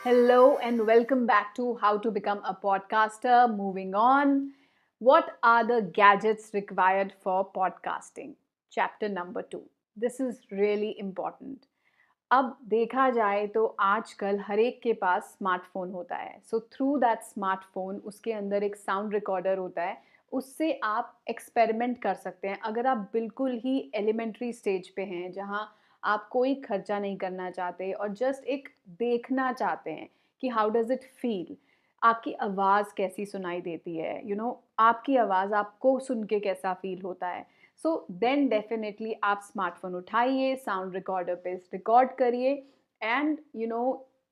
Hello and welcome back to How to Become a Podcaster. Moving on, what are the gadgets required for podcasting? Chapter number 2. This is really important. अब देखा जाए तो आजकल हर एक के पास smartphone होता है. सो थ्रू दैट स्मार्टफोन उसके अंदर एक साउंड रिकॉर्डर होता है. उससे आप एक्सपेरिमेंट कर सकते हैं. अगर आप बिल्कुल ही एलिमेंट्री स्टेज पे हैं जहाँ आप कोई खर्चा नहीं करना चाहते और जस्ट एक देखना चाहते हैं कि हाउ डज़ इट फील, आपकी आवाज़ कैसी सुनाई देती है, आपकी आवाज़ आपको सुन के कैसा फील होता है. सो देन डेफिनेटली आप स्मार्टफोन उठाइए, साउंड रिकॉर्डर पे रिकॉर्ड करिए एंड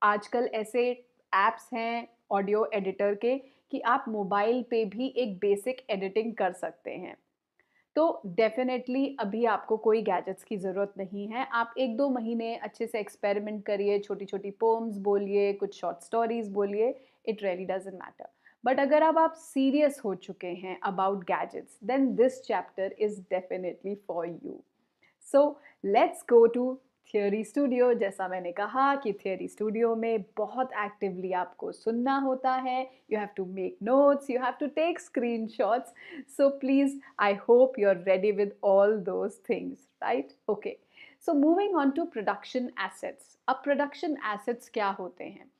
आजकल ऐसे एप्स हैं ऑडियो एडिटर के कि आप मोबाइल पे भी एक बेसिक एडिटिंग कर सकते हैं. तो डेफ़िनेटली अभी आपको कोई गैजेट्स की ज़रूरत नहीं है. आप 1-2 महीने अच्छे से एक्सपेरिमेंट करिए, छोटी-छोटी पोएम्स बोलिए, कुछ शॉर्ट स्टोरीज़ बोलिए, it really doesn't matter. But अगर अब आप सीरियस हो चुके हैं about gadgets, then this chapter is definitely for you. So let's go to theory studio. जैसा मैंने कहा कि थियरी स्टूडियो में बहुत एक्टिवली आपको सुनना होता है. You have to make notes, you have to take screenshots. So please, I hope you are ready with all those things, right? Okay, so moving on to production assets. अब production assets क्या होते हैं?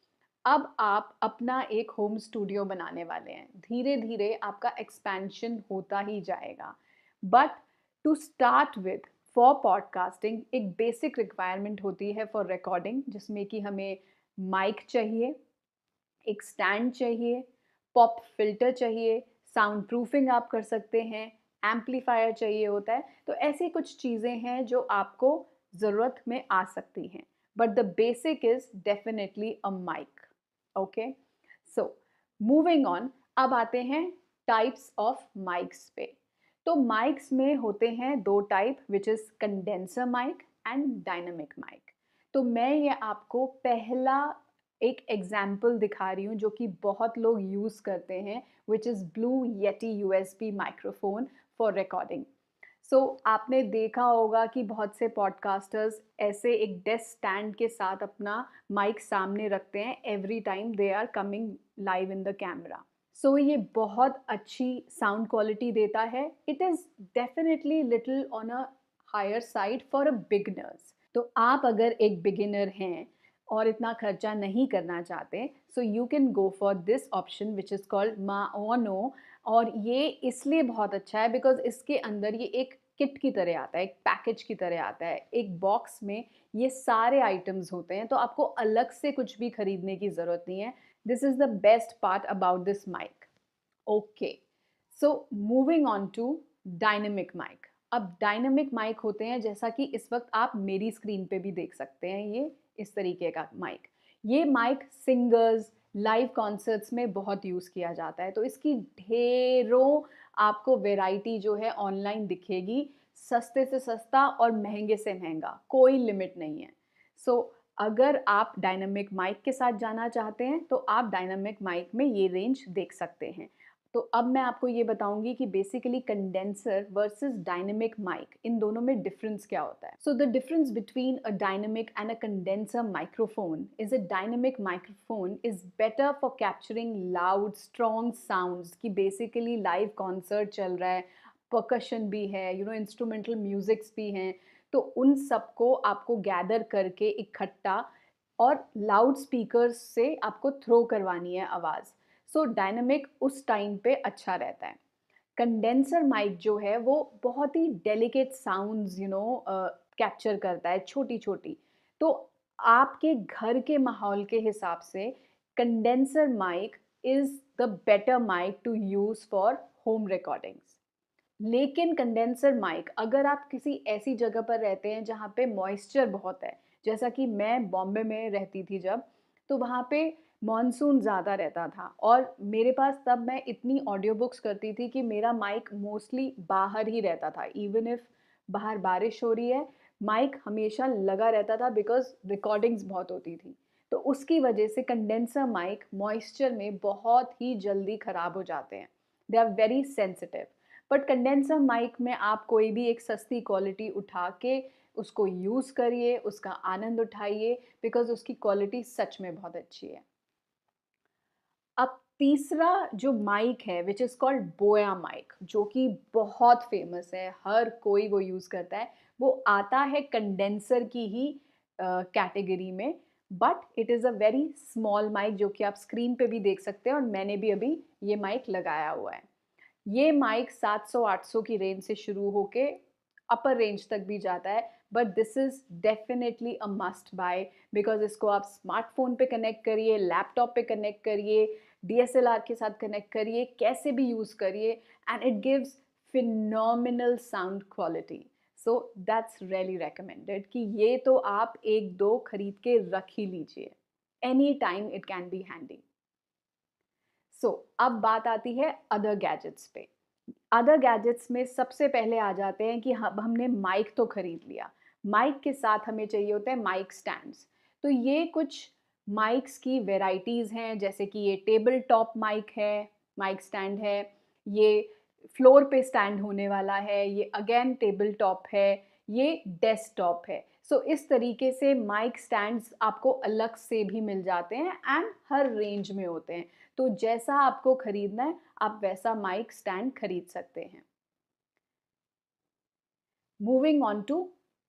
अब आप अपना एक home studio बनाने वाले हैं. धीरे धीरे आपका एक्सपेंशन होता ही जाएगा. But to start with, for podcasting एक बेसिक रिक्वायरमेंट होती है फॉर रिकॉर्डिंग, जिसमें कि हमें माइक चाहिए, एक स्टैंड चाहिए, पॉप फिल्टर चाहिए, साउंड प्रूफिंग आप कर सकते हैं, एम्पलीफायर चाहिए होता है. तो ऐसी कुछ चीज़ें हैं जो आपको ज़रूरत में आ सकती हैं. But the basic is definitely a mic. Okay, so moving on, अब आते हैं टाइप्स ऑफ माइक्स पे. तो माइक्स में होते हैं दो type, which is condenser mic and dynamic mic. तो मैं ये आपको पहला एक एग्जाम्पल दिखा रही हूँ जो कि बहुत लोग यूज़ करते हैं, which is Blue Yeti USB microphone for recording. So आपने देखा होगा कि बहुत से पॉडकास्टर्स ऐसे एक डेस्क स्टैंड के साथ अपना माइक सामने रखते हैं every time they are coming live in the camera. So ये बहुत अच्छी साउंड क्वालिटी देता है. It is definitely little on a higher side for a beginners. तो आप अगर एक बिगिनर हैं और इतना खर्चा नहीं करना चाहते, so you can go for this option which is called माओनो. और ये इसलिए बहुत अच्छा है बिकॉज इसके अंदर ये एक किट की तरह आता है, एक पैकेज की तरह आता है. एक बॉक्स में ये सारे आइटम्स होते हैं, तो आपको अलग से कुछ भी खरीदने की ज़रूरत नहीं है. This is the best part about this mic. Okay, so moving on to dynamic mic. अब डायनेमिक माइक होते हैं, जैसा कि इस वक्त आप मेरी स्क्रीन पे भी देख सकते हैं, ये इस तरीके का माइक. ये माइक सिंगर्स, लाइव कॉन्सर्ट्स में बहुत यूज़ किया जाता है. तो इसकी ढेरों आपको वैरायटी जो है ऑनलाइन दिखेगी. सस्ते से सस्ता और महंगे से महंगा, कोई लिमिट नहीं है. सो अगर आप डायनामिक माइक के साथ जाना चाहते हैं तो आप डायनामिक माइक में ये रेंज देख सकते हैं. तो अब मैं आपको ये बताऊंगी कि basically condenser versus dynamic mic, इन दोनों में डिफरेंस क्या होता है. So the difference between a dynamic and a condenser microphone is a dynamic microphone is better for capturing loud strong sounds. कि बेसिकली लाइव कॉन्सर्ट चल रहा है, परकशन भी है, इंस्ट्रूमेंटल म्यूजिक्स भी हैं. तो उन सबको आपको गैदर करके इकट्ठा और लाउड स्पीकर्स से आपको थ्रो करवानी है आवाज़. सो डायनामिक उस टाइम पे अच्छा रहता है. कंडेंसर माइक जो है वो बहुत ही डेलिकेट साउंड्स कैप्चर करता है, छोटी छोटी. तो आपके घर के माहौल के हिसाब से condenser mic is the better mic to use for home recordings. लेकिन कंडेंसर माइक, अगर आप किसी ऐसी जगह पर रहते हैं जहाँ पे मॉइस्चर बहुत है, जैसा कि मैं बॉम्बे में रहती थी जब, तो वहाँ पे मॉनसून ज़्यादा रहता था और मेरे पास तब मैं इतनी ऑडियो बुक्स करती थी कि मेरा माइक मोस्टली बाहर ही रहता था. इवन इफ़ बाहर बारिश हो रही है, माइक हमेशा लगा रहता था बिकॉज रिकॉर्डिंग्स बहुत होती थी. तो उसकी वजह से कंडेंसर माइक मॉइस्चर में बहुत ही जल्दी ख़राब हो जाते हैं. They are very sensitive. But condenser mic में आप कोई भी एक सस्ती क्वालिटी उठा के उसको यूज़ करिए, उसका आनंद उठाइए, बिकॉज़ उसकी क्वालिटी सच में बहुत अच्छी है। अब तीसरा जो माइक है which is called Boya mic, जो कि बहुत फेमस है, हर कोई वो यूज़ करता है। वो आता है कंडेंसर की ही कैटेगरी में, but it is a very small mic जो कि आप स्क्रीन पे भी देख सकते हैं और मैंने भी अभी ये माइक लगाया हुआ है। ये माइक 700-800 की रेंज से शुरू होके अपर रेंज तक भी जाता है, but this is definitely a must buy, because इसको आप स्मार्टफ़ोन पे कनेक्ट करिए, लैपटॉप पे कनेक्ट करिए, डीएसएलआर के साथ कनेक्ट करिए, कैसे भी यूज़ करिए, and it gives phenomenal sound quality. So that's really recommended कि ये तो आप 1-2 खरीद के रख ही लीजिए। Any time it can be handy. अब बात आती है अदर गैजेट्स पे। अदर गैजेट्स में सबसे पहले आ जाते हैं कि हमने माइक तो खरीद लिया, माइक के साथ हमें चाहिए होते हैं माइक स्टैंड्स। तो ये कुछ माइक्स की वेराइटीज़ हैं, जैसे कि ये टेबल टॉप माइक है, माइक स्टैंड है, ये फ्लोर पे स्टैंड होने वाला है, ये अगेन टेबल टॉप है, ये डेस्कटॉप है। इस तरीके से माइक स्टैंड्स आपको अलग से भी मिल जाते हैं एंड हर रेंज में होते हैं। तो जैसा आपको खरीदना है आप वैसा माइक स्टैंड खरीद सकते हैं। Moving on to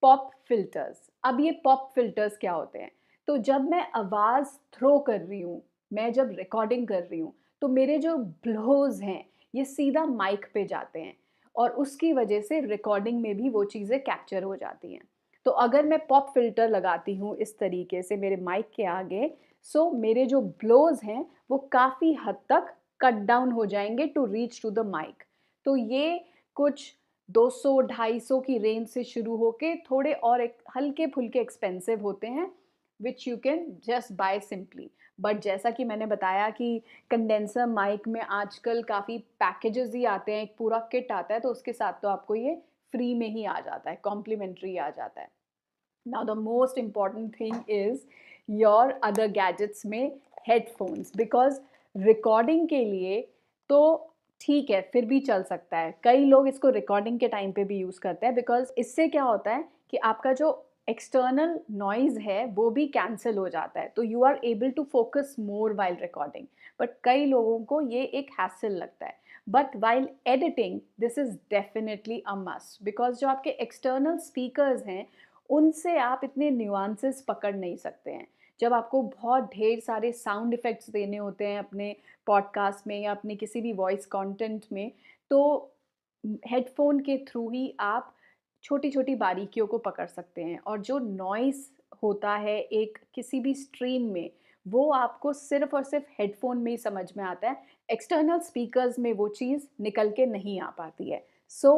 pop filters. अब ये पॉप फिल्टर्स क्या होते हैं? तो जब मैं आवाज़ थ्रो कर रही हूँ, मैं जब रिकॉर्डिंग कर रही हूँ, तो मेरे जो ब्लोज हैं ये सीधा माइक पे जाते हैं और उसकी वजह से रिकॉर्डिंग में भी वो चीज़ें कैप्चर हो जाती हैं। तो अगर मैं पॉप फिल्टर लगाती हूँ इस तरीके से मेरे माइक के आगे, मेरे जो ब्लोज हैं वो काफ़ी हद तक कट डाउन हो जाएंगे to reach to the mic. तो ये कुछ 200-250 की रेंज से शुरू होके थोड़े और एक हल्के-फुल्के एक्सपेंसिव होते हैं, which you can just by simply. But जैसा कि मैंने बताया कि कंडेंसर माइक में आजकल काफ़ी पैकेजेस ही आते हैं, एक पूरा किट आता है, तो उसके साथ तो आपको ये फ्री में ही आ जाता है, कॉम्प्लीमेंट्री आ जाता है। Now the most important thing is your other gadgets में हेडफोन्स, बिकॉज़ रिकॉर्डिंग के लिए तो ठीक है, फिर भी चल सकता है। कई लोग इसको रिकॉर्डिंग के टाइम पे भी यूज़ करते हैं, बिकॉज़ इससे क्या होता है कि आपका जो एक्सटर्नल नॉइज़ है वो भी कैंसल हो जाता है, तो you are able to focus more while recording. But कई लोगों को ये एक हैसल लगता है। But while editing this is definitely a must, because जो आपके एक्सटर्नल स्पीकर्स हैं उनसे आप इतने न्यूआंसेस पकड़ नहीं सकते हैं। जब आपको बहुत ढेर सारे साउंड इफ़ेक्ट्स देने होते हैं अपने पॉडकास्ट में या अपने किसी भी वॉइस कंटेंट में, तो हेडफ़ोन के थ्रू ही आप छोटी-छोटी बारीकियों को पकड़ सकते हैं और जो नॉइज़ होता है एक किसी भी स्ट्रीम में, वो आपको सिर्फ़ और सिर्फ़ हेडफ़ोन में ही समझ में आता है। एक्सटर्नल स्पीकर्स में वो चीज़ निकल के नहीं आ पाती है। So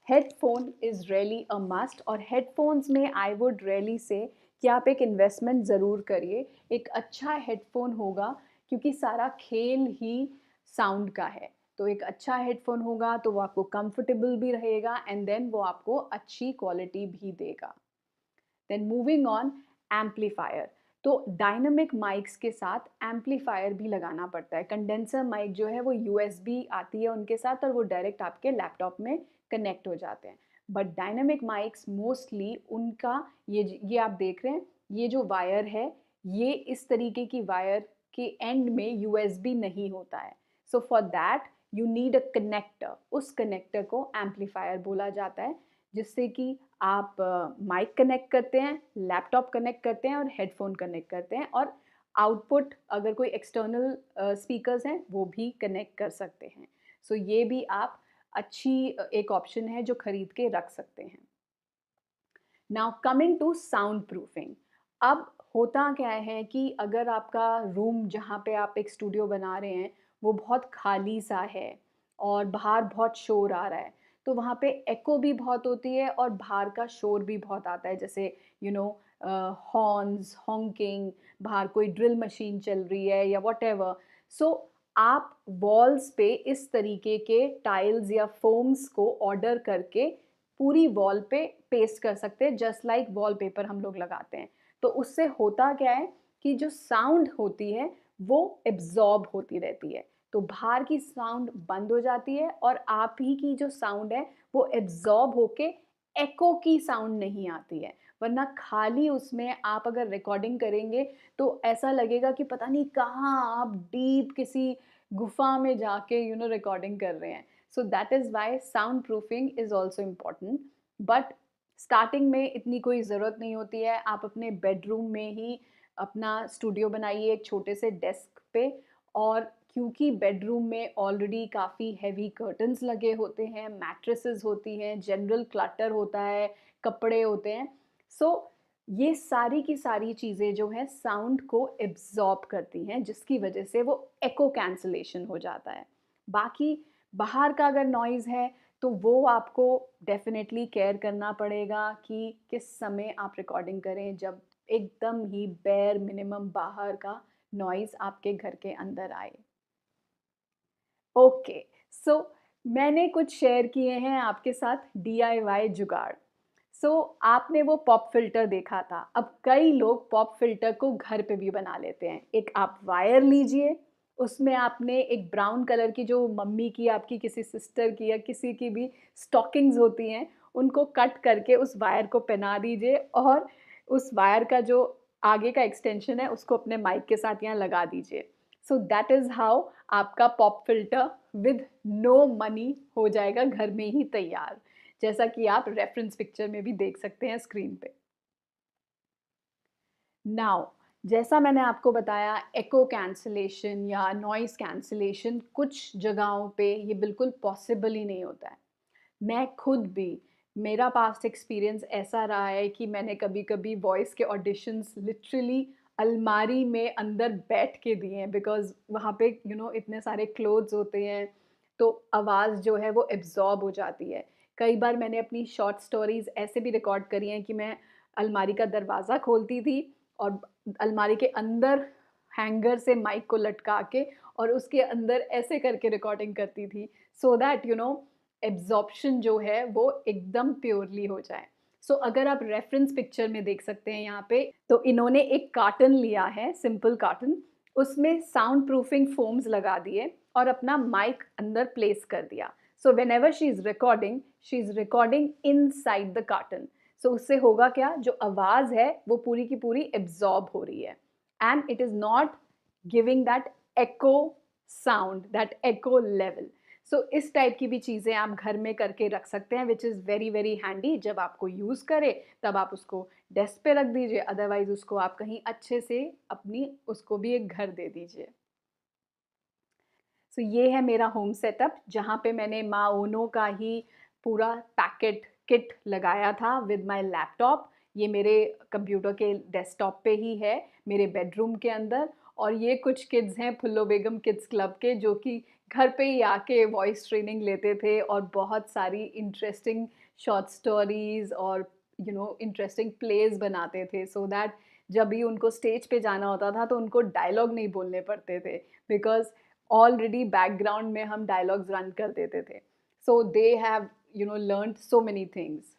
headphone is really a must, और हेडफ़ोन्स में आई वुड रियली से कि आप एक इन्वेस्टमेंट ज़रूर करिए। एक अच्छा हेडफ़ोन होगा, क्योंकि सारा खेल ही साउंड का है। तो एक अच्छा हेडफ़ोन होगा तो वो आपको कंफर्टेबल भी रहेगा एंड देन वो आपको अच्छी क्वालिटी भी देगा। Then moving on, amplifier. तो डायनामिक माइक्स के साथ एम्पलीफायर भी लगाना पड़ता है। कंडेंसर माइक जो है वो यूएसबी आती है उनके साथ और वो डायरेक्ट आपके लैपटॉप में कनेक्ट हो जाते हैं। बट डायनामिक माइक्स मोस्टली उनका ये आप देख रहे हैं, ये जो वायर है ये इस तरीके की वायर के एंड में यूएसबी नहीं होता है। So for that you need a connector. उस कनेक्टर को एम्पलीफायर बोला जाता है, जिससे कि आप माइक कनेक्ट करते हैं, लैपटॉप कनेक्ट करते हैं और हेडफोन कनेक्ट करते हैं, और आउटपुट अगर कोई एक्सटर्नल स्पीकर्स हैं वो भी कनेक्ट कर सकते हैं। ये भी आप अच्छी एक ऑप्शन है जो खरीद के रख सकते हैं। Now coming to sound proofing. अब होता क्या है कि अगर आपका रूम जहाँ पे आप एक स्टूडियो बना रहे हैं वो बहुत खाली सा है और बाहर बहुत शोर आ रहा है, तो वहाँ पे एको भी बहुत होती है और बाहर का शोर भी बहुत आता है, जैसे हॉर्न्स, हॉन्किंग, बाहर कोई ड्रिल मशीन चल रही है या वॉटेवर। सो आप वॉल्स पे इस तरीके के टाइल्स या फोम्स को ऑर्डर करके पूरी वॉल पे पेस्ट कर सकते हैं, जस्ट लाइक वॉलपेपर हम लोग लगाते हैं। तो उससे होता क्या है कि जो साउंड होती है वो एब्जॉर्ब होती रहती है, तो बाहर की साउंड बंद हो जाती है और आप ही की जो साउंड है वो एब्जॉर्ब होके एको की साउंड नहीं आती है, वरना खाली उसमें आप अगर रिकॉर्डिंग करेंगे तो ऐसा लगेगा कि पता नहीं कहाँ आप डीप किसी गुफा में जाके रिकॉर्डिंग कर रहे हैं। सो that is why sound proofing is also important. But starting में इतनी कोई ज़रूरत नहीं होती है। आप अपने बेडरूम में ही अपना स्टूडियो बनाइए एक छोटे से डेस्क पे, और क्योंकि बेडरूम में ऑलरेडी काफ़ी हैवी कर्टन्स लगे होते हैं, मैट्रेसेस होती हैं, जनरल क्लटर होता है, कपड़े होते हैं, सो ये सारी की सारी चीज़ें जो हैं साउंड को एब्जॉर्ब करती हैं, जिसकी वजह से वो एको कैंसलेशन हो जाता है। बाकी बाहर का अगर नॉइज़ है तो वो आपको डेफ़िनेटली केयर करना पड़ेगा कि किस समय आप रिकॉर्डिंग करें, जब एकदम ही बेयर मिनिमम बाहर का नॉइज़ आपके घर के अंदर आए। ओके, सो मैंने कुछ शेयर किए हैं आपके साथ डीआईवाई जुगाड़। सो आपने वो पॉप फ़िल्टर देखा था, अब कई लोग पॉप फ़िल्टर को घर पे भी बना लेते हैं। एक आप वायर लीजिए, उसमें आपने एक ब्राउन कलर की, जो मम्मी की, आपकी किसी सिस्टर की या किसी की भी स्टॉकिंग्स होती हैं, उनको कट करके उस वायर को पहना दीजिए, और उस वायर का जो आगे का एक्सटेंशन है उसको अपने माइक के साथ यहाँ लगा दीजिए। सो दैट इज़ हाउ आपका pop filter with no money हो जाएगा घर में ही तैयार, जैसा कि आप रेफरेंस पिक्चर में भी देख सकते हैं स्क्रीन पे। नाउ, जैसा मैंने आपको बताया, एको कैंसलेशन या नॉइज़ कैंसलेशन कुछ जगहों पे ये बिल्कुल पॉसिबल ही नहीं होता है। मैं खुद भी, मेरा पास्ट एक्सपीरियंस ऐसा रहा है कि मैंने कभी-कभी वॉइस के ऑडिशंस लिटरली अलमारी में अंदर बैठ के दिए हैं, बिकॉज़ वहाँ पे इतने सारे क्लोथ्स होते हैं, तो आवाज़ जो है वो एब्ज़ॉर्ब हो जाती है। कई बार मैंने अपनी शॉर्ट स्टोरीज़ ऐसे भी रिकॉर्ड करी हैं कि मैं अलमारी का दरवाज़ा खोलती थी और अलमारी के अंदर हैंगर से माइक को लटका के और उसके अंदर ऐसे करके रिकॉर्डिंग करती थी, सो दैट एब्ज़ॉर्प्शन जो है वो एकदम प्योरली हो जाए। सो अगर आप रेफ़रेंस पिक्चर में देख सकते हैं यहाँ पे, तो इन्होंने एक कार्टन लिया है, सिंपल कार्टन, उसमें साउंड प्रूफिंग फ़ोम्स लगा दिए और अपना माइक अंदर प्लेस कर दिया। So whenever she is recording inside the carton. So उससे होगा क्या, जो आवाज़ है वो पूरी की पूरी एब्ज़ॉर्ब हो रही है, and it is not giving that echo sound, that echo level. So इस टाइप की भी चीज़ें आप घर में करके रख सकते हैं, which is very very handy. जब आपको यूज़ करे तब आप उसको डेस्क पे रख दीजिए, अदरवाइज़ उसको आप कहीं अच्छे से अपनी उसको भी एक घर दे दीजिए। सो ये है मेरा होम सेटअप, जहाँ पे मैंने माओनो का ही पूरा पैकेट किट लगाया था विद माय लैपटॉप। ये मेरे कंप्यूटर के डेस्कटॉप पे ही है, मेरे बेडरूम के अंदर। और ये कुछ किड्स हैं फुल्लो बेगम किड्स क्लब के, जो कि घर पे ही आके वॉइस ट्रेनिंग लेते थे और बहुत सारी इंटरेस्टिंग शॉर्ट स्टोरीज़ और इंटरेस्टिंग प्लेज़ बनाते थे, सो दैट जब भी उनको स्टेज पे जाना होता था तो उनको डायलॉग नहीं बोलने पड़ते थे, बिकॉज़ ऑलरेडी बैकग्राउंड में हम डायलॉग्स रन कर देते थे। So they have learned so many things.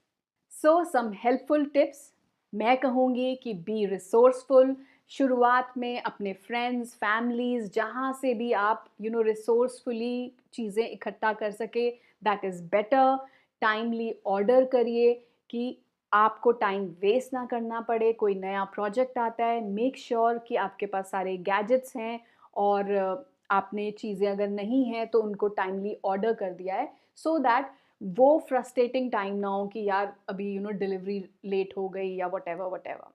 So some helpful tips, मैं कहूँगी कि बी रिसोर्सफुल। शुरुआत में अपने फ्रेंड्स, फैमिलीज़, जहाँ से भी आप रिसोर्सफुली चीज़ें इकट्ठा कर सके, that is better. Timely order करिए कि आपको टाइम वेस्ट ना करना पड़े। कोई नया प्रोजेक्ट आता है, मेक श्योर कि आपके पास सारे गैजेट्स हैं, और आपने चीज़ें अगर नहीं हैं तो उनको टाइमली ऑर्डर कर दिया है, सो दैट वो फ्रस्ट्रेटिंग टाइम ना हो कि यार अभी डिलीवरी लेट हो गई या वटेवर वटेवर।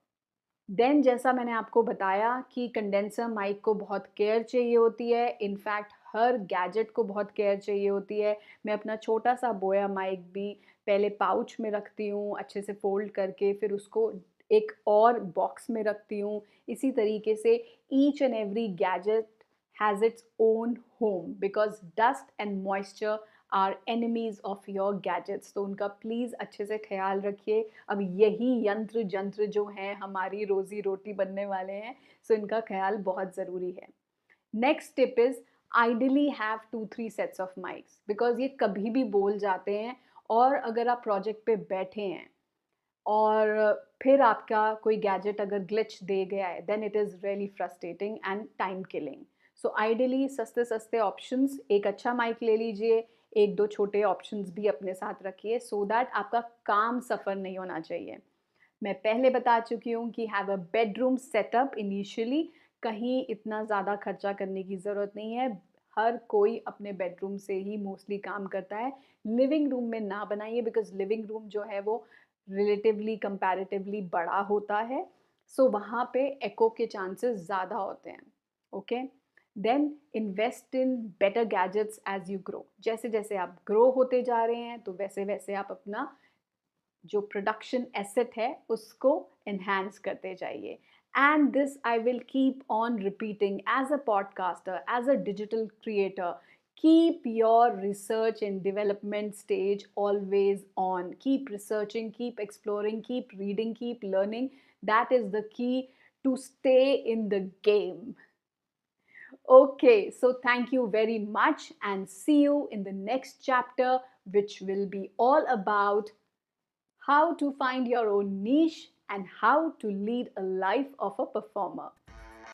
देन जैसा मैंने आपको बताया कि कंडेंसर माइक को बहुत केयर चाहिए होती है, इनफैक्ट हर गैजेट को बहुत केयर चाहिए होती है। मैं अपना छोटा सा बोया माइक भी पहले पाउच में रखती हूँ, अच्छे से फोल्ड करके, फिर उसको एक और बॉक्स में रखती हूँ। इसी तरीके से each and every gadget has its own home, because dust and moisture are enemies of your gadgets, तो उनका प्लीज़ अच्छे से ख्याल रखिए। अब यही यंत्र जंत्र जो हैं हमारी रोज़ी रोटी बनने वाले हैं, सो इनका ख्याल बहुत ज़रूरी है। Next tip is ideally have 2-3 sets of mics, because ये कभी भी बोल जाते हैं, और अगर आप प्रोजेक्ट पे बैठे हैं और फिर आपका कोई गैजेट अगर ग्लिच दे गया है, then it is really frustrating and time killing. So ideally सस्ते सस्ते ऑप्शंस, एक अच्छा माइक ले लीजिए, एक दो छोटे ऑप्शंस भी अपने साथ रखिए सो दैट आपका काम सफ़र नहीं होना चाहिए। मैं पहले बता चुकी हूँ कि have a bedroom setup initially, कहीं इतना ज़्यादा खर्चा करने की ज़रूरत नहीं है। हर कोई अपने बेडरूम से ही मोस्टली काम करता है। लिविंग रूम में ना बनाइए बिकॉज़ लिविंग रूम जो है वो रिलेटिवली कंपैरेटिवली बड़ा होता है, सो वहाँ पे एको के चांसेस ज़्यादा होते हैं। Okay, then invest in better gadgets as you grow. जैसे जैसे आप ग्रो होते जा रहे हैं तो वैसे वैसे आप अपना जो प्रोडक्शन एसेट है उसको एनहांस करते जाइए। And this I will keep on repeating as a podcaster, as a digital creator. Keep your research and development stage always on. Keep researching, keep exploring, keep reading, keep learning. That is the key to stay in the game. Okay, so thank you very much and see you in the next chapter, which will be all about how to find your own niche and how to lead a life of a performer.